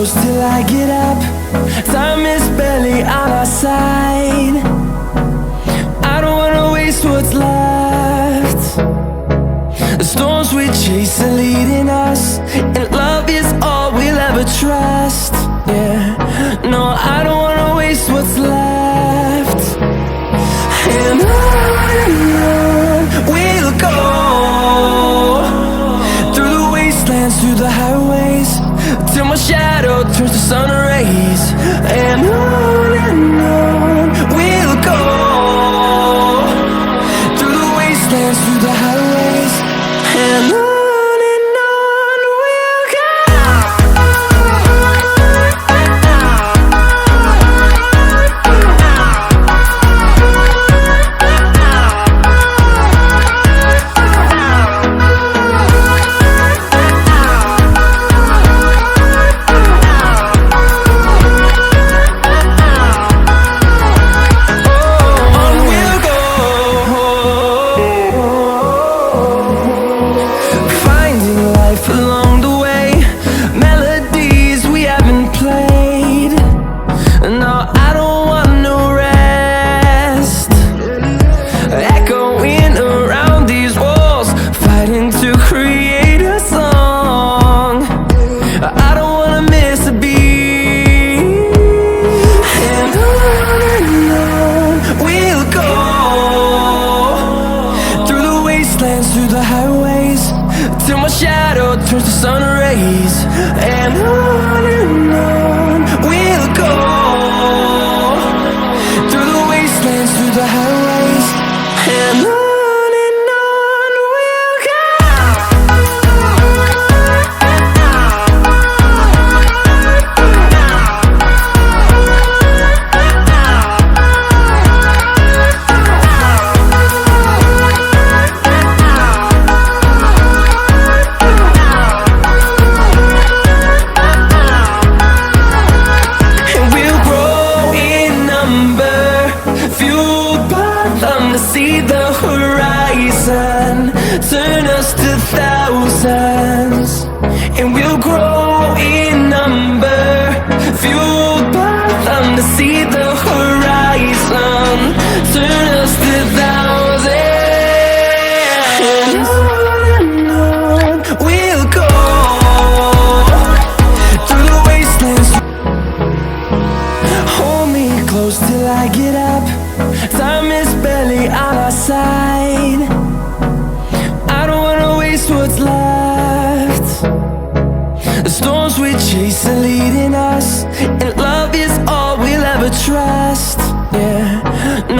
close till I get up. Time is barely on our side. I don't wanna waste what's left. The storms we chase are leading us, and love is all we'll ever trust. Yeah, no, I don't wanna waste what's left. And on we'll go, through the wastelands, through the highways, till my shadow turns to sun rays. And on we'll go, through the wastelands, through the highways, and on we'll go. Along the way, melodies we haven't played. No, I don't want no rest. Echoing around these walls, fighting to create a song. I don't wanna miss a beat. And on we'll go, through the wastelands, through the highways, till my shadow turns to sun rays. And on we'll go, through the wastelands, through the highways, and on we'll go. To see the horizon turn us to thousands, and we'll grow in number, fueled by them. To see the horizon turn us to thousands, and on we'll go, through the wastelands. Hold me close till I get up. Time is barely on our side. I don't wanna waste what's left. The storms we chase are leading